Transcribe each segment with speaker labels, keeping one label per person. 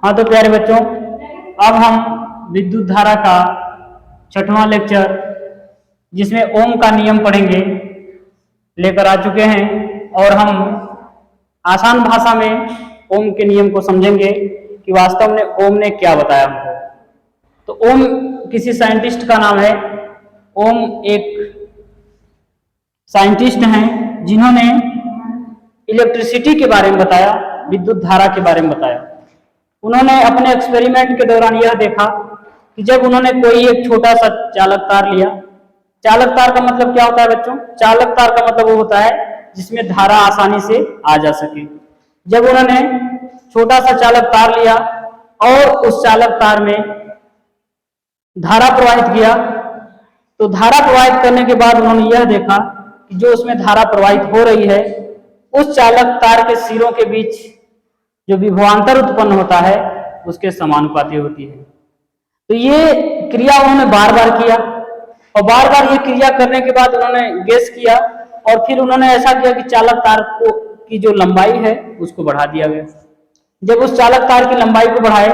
Speaker 1: हाँ तो प्यारे बच्चों, अब हम विद्युत धारा का छठवां लेक्चर जिसमें ओम का नियम पढ़ेंगे लेकर आ चुके हैं और हम आसान भाषा में ओम के नियम को समझेंगे कि वास्तव में ओम ने क्या बताया हमको। तो ओम किसी साइंटिस्ट का नाम है। ओम एक साइंटिस्ट हैं जिन्होंने इलेक्ट्रिसिटी के बारे में बताया, विद्युत धारा के बारे में बताया। उन्होंने अपने एक्सपेरिमेंट के दौरान यह देखा कि जब उन्होंने कोई एक छोटा सा चालक तार लिया। चालक तार का मतलब क्या होता है बच्चों? चालक तार का मतलब वो होता है जिसमें धारा आसानी से आ जा सके। जब उन्होंने छोटा सा चालक तार लिया और उस चालक तार में धारा प्रवाहित किया, तो धारा प्रवाहित करने के बाद उन्होंने यह देखा कि जो उसमें धारा प्रवाहित हो रही है उस चालक तार के सिरों के बीच जो विभवांतर उत्पन्न होता है उसके समानुपाती होती है। तो ये क्रिया उन्होंने बार बार किया और बार बार ये क्रिया करने के बाद उन्होंने गेस किया और फिर उन्होंने ऐसा किया कि चालक तार को की जो लंबाई है उसको बढ़ा दिया गया। जब उस चालक तार की लंबाई को बढ़ाए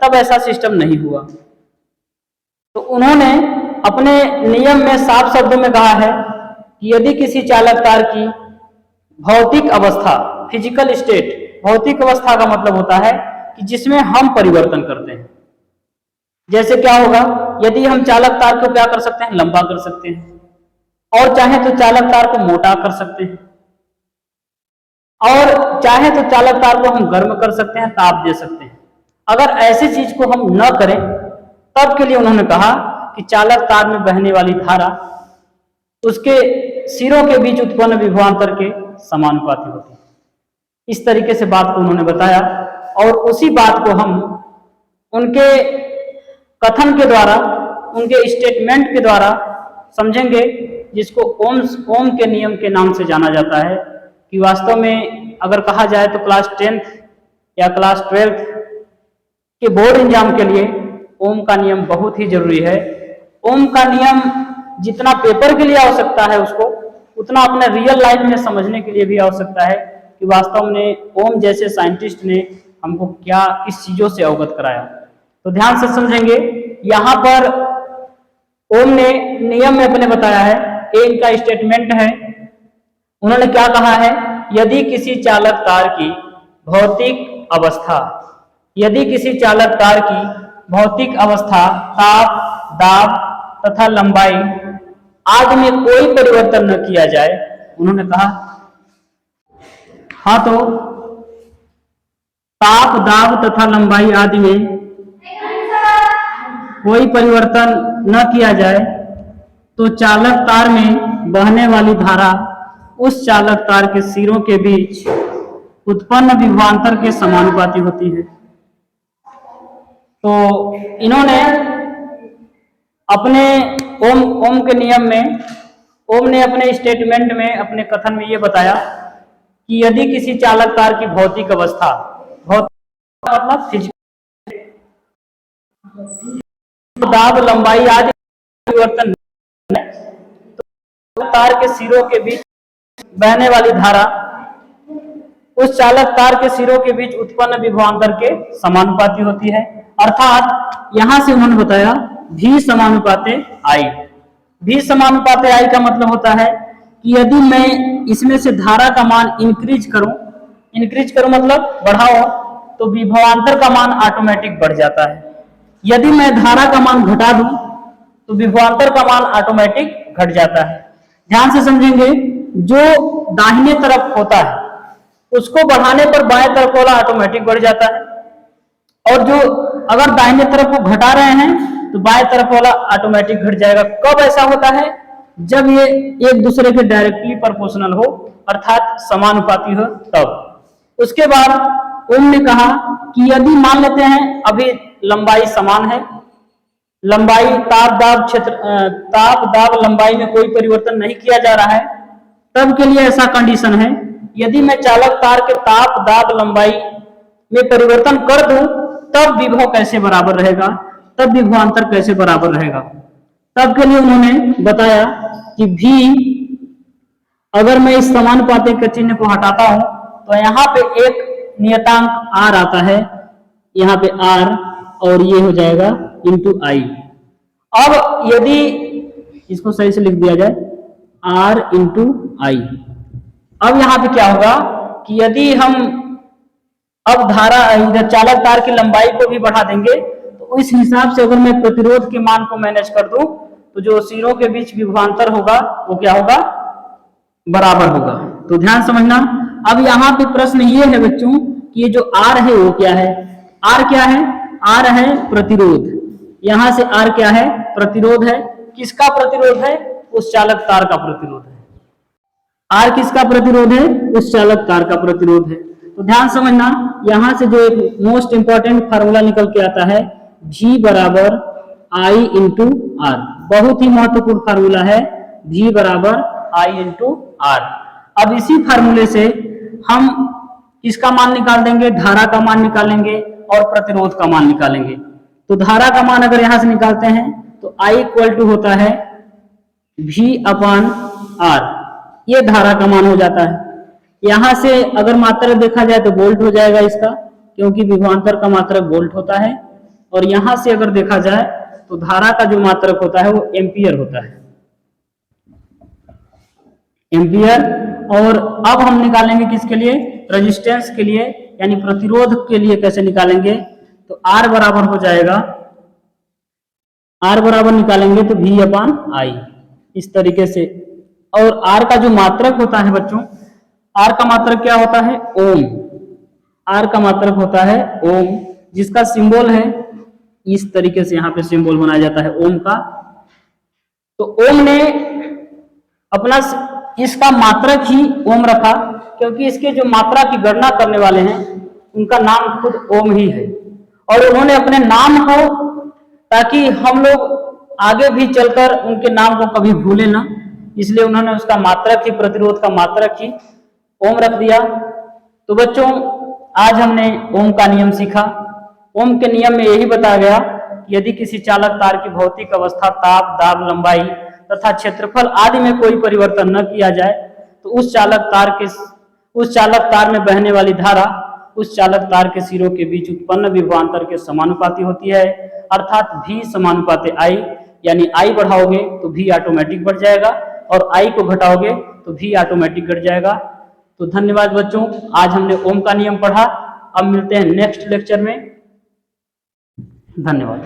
Speaker 1: तब ऐसा सिस्टम नहीं हुआ। तो उन्होंने अपने नियम में साफ शब्दों में कहा है कि यदि किसी चालक तार की भौतिक अवस्था, फिजिकल स्टेट, भौतिक अवस्था का मतलब होता है कि जिसमें हम परिवर्तन करते हैं। जैसे क्या होगा, यदि हम चालक तार को क्या कर सकते हैं? लंबा कर सकते हैं, और चाहे तो चालक तार को मोटा कर सकते हैं, और चाहे तो चालक तार को हम गर्म कर सकते हैं, ताप दे सकते हैं। अगर ऐसी चीज को हम न करें तब के लिए उन्होंने कहा कि चालक तार में बहने वाली धारा उसके सिरों के बीच उत्पन्न विभवांतर के समानुपाती होती है। इस तरीके से बात को उन्होंने बताया और उसी बात को हम उनके कथन के द्वारा, उनके स्टेटमेंट के द्वारा समझेंगे, जिसको ओम के नियम के नाम से जाना जाता है। कि वास्तव में अगर कहा जाए तो क्लास 10th या क्लास 12th के बोर्ड एग्जाम के लिए ओम का नियम बहुत ही जरूरी है। ओम का नियम जितना पेपर के लिए आवश्यकता है उसको उतना अपने रियल लाइफ में समझने के लिए भी आवश्यकता है कि वास्तव में ओम जैसे साइंटिस्ट ने हमको क्या किस चीजों से अवगत कराया। तो ध्यान से समझेंगे। यहाँ पर ओम ने नियम में अपने बताया है, एक का स्टेटमेंट है। उन्होंने क्या कहा है? यदि किसी चालक तार की भौतिक अवस्था, यदि किसी चालक तार की भौतिक अवस्था, ताप, दाब तथा लंबाई आदि में कोई परिवर्तन न किया जाए, उन्होंने कहा हाँ तो ताप, दाब तथा लंबाई आदि में कोई परिवर्तन न किया जाए तो चालक तार में बहने वाली धारा उस चालक तार के सिरों के बीच उत्पन्न विभवांतर के समानुपाती होती है। तो इन्होंने अपने ओम के नियम में, ओम ने अपने स्टेटमेंट में, अपने कथन में ये बताया कि यदि किसी चालक तार की भौतिक अवस्था, भौतिक मतलब फिजिकल, दाब, लंबाई आदि परिवर्तन तो तार के सिरों के बीच बहने वाली धारा उस चालक तार के सिरों के बीच उत्पन्न विभवांतर के समानुपाती होती है। अर्थात यहां से उन्होंने बताया भी समानुपाते आई। भी समानुपाते आई का मतलब होता है कि यदि मैं इसमें से धारा का मान इंक्रीज करूं मतलब बढ़ाओ, तो विभवांतर का मान ऑटोमेटिक बढ़ जाता है। यदि मैं धारा का मान घटा दूं तो विभवांतर का मान ऑटोमेटिक घट जाता है। ध्यान से समझेंगे। जो दाहिने तरफ होता है उसको बढ़ाने पर बाएं तरफ वाला ऑटोमेटिक बढ़ जाता है, और जो अगर दाहिने तरफ को घटा रहे हैं तो बाएं तरफ वाला ऑटोमेटिक घट जाएगा। कब ऐसा होता है? जब ये एक दूसरे के डायरेक्टली प्रोपोर्शनल हो, अर्थात समानुपाती हो, तब। उसके बाद ओम ने कहा कि यदि मान लेते हैं अभी लंबाई समान है, लंबाई ताप दाब लंबाई में कोई परिवर्तन नहीं किया जा रहा है, तब के लिए ऐसा कंडीशन है, यदि मैं चालक तार के ताप, दाब, लंबाई में परिवर्तन कर दूं तब विभव कैसे बराबर रहेगा, तब विभवांतर कैसे बराबर रहेगा। तब के लिए उन्होंने बताया कि भी अगर मैं इस समानुपाती के चिन्ह को हटाता हूं तो यहाँ पे एक नियतांक आर आता है, यहाँ पे R और ये हो जाएगा इंटू आई। अब यदि इसको सही से लिख दिया जाए R इंटू आई, अब यहाँ पे क्या होगा कि यदि हम अब धारा इधर चालक तार की लंबाई को भी बढ़ा देंगे तो इस हिसाब से अगर मैं प्रतिरोध के मान को मैनेज कर दूं तो जो सिरों के बीच विभवांतर होगा वो क्या होगा, बराबर होगा। तो ध्यान समझना। अब यहाँ पे प्रश्न ये है बच्चों कि ये जो R है वो क्या है, R क्या है, R है प्रतिरोध। यहां से R क्या है, प्रतिरोध है। किसका प्रतिरोध है, उस चालक तार का प्रतिरोध है। R किसका प्रतिरोध है, उस चालक तार का प्रतिरोध है। तो ध्यान समझना, यहां से जो एक मोस्ट इंपॉर्टेंट फार्मूला निकल के आता है G बराबर I इंटू आर, बहुत ही महत्वपूर्ण फार्मूला है G बराबर I इंटू आर। अब इसी फार्मूले से हम किसका मान निकाल देंगे, धारा का मान निकालेंगे और प्रतिरोध का मान निकालेंगे। तो धारा का मान अगर यहां से निकालते हैं तो I इक्वल टू होता है V अपान R, ये धारा का मान हो जाता है। यहां से अगर मात्रक देखा जाए तो वोल्ट हो जाएगा इसका, क्योंकि विभवांतर का मात्रक वोल्ट होता है। और यहां से अगर देखा जाए तो धारा का जो मात्रक होता है वो एम्पियर होता है, एम्पियर। और अब हम निकालेंगे किसके लिए, रेजिस्टेंस के लिए, यानी प्रतिरोध के लिए। कैसे निकालेंगे, तो R बराबर हो जाएगा, R बराबर निकालेंगे तो V अपान I, इस तरीके से। और R का जो मात्रक होता है बच्चों, R का मात्रक क्या होता है, ओम। R का मात्रक होता है ओम, जिसका सिंबल है इस तरीके से, यहाँ पे सिंबल बनाया जाता है ओम का। तो ओम ने अपना इसका मात्रक ही ओम रखा, क्योंकि इसके जो मात्रा की गणना करने वाले हैं उनका नाम खुद ओम ही है। और उन्होंने अपने नाम को, ताकि हम लोग आगे भी चलकर उनके नाम को कभी भूले ना, इसलिए उन्होंने उसका मात्रक ही, प्रतिरोध का मात्रक ही ओम रख दिया। तो बच्चों आज हमने ओम का नियम सीखा। ओम के नियम में यही बताया गया कि यदि किसी चालक तार की भौतिक अवस्था, ताप, दाब, लंबाई तथा क्षेत्रफल आदि में कोई परिवर्तन न किया जाए तो उस चालक तार में बहने वाली धारा उस चालक तार के सिरों के बीच उत्पन्न विभवांतर के समानुपाती होती है, अर्थात V समानुपाते I। यानी I बढ़ाओगे तो V ऑटोमेटिक बढ़ जाएगा और I को घटाओगे तो V ऑटोमेटिक घट जाएगा। तो धन्यवाद बच्चों, आज हमने ओम का नियम पढ़ा। अब मिलते हैं नेक्स्ट लेक्चर में। धन्यवाद।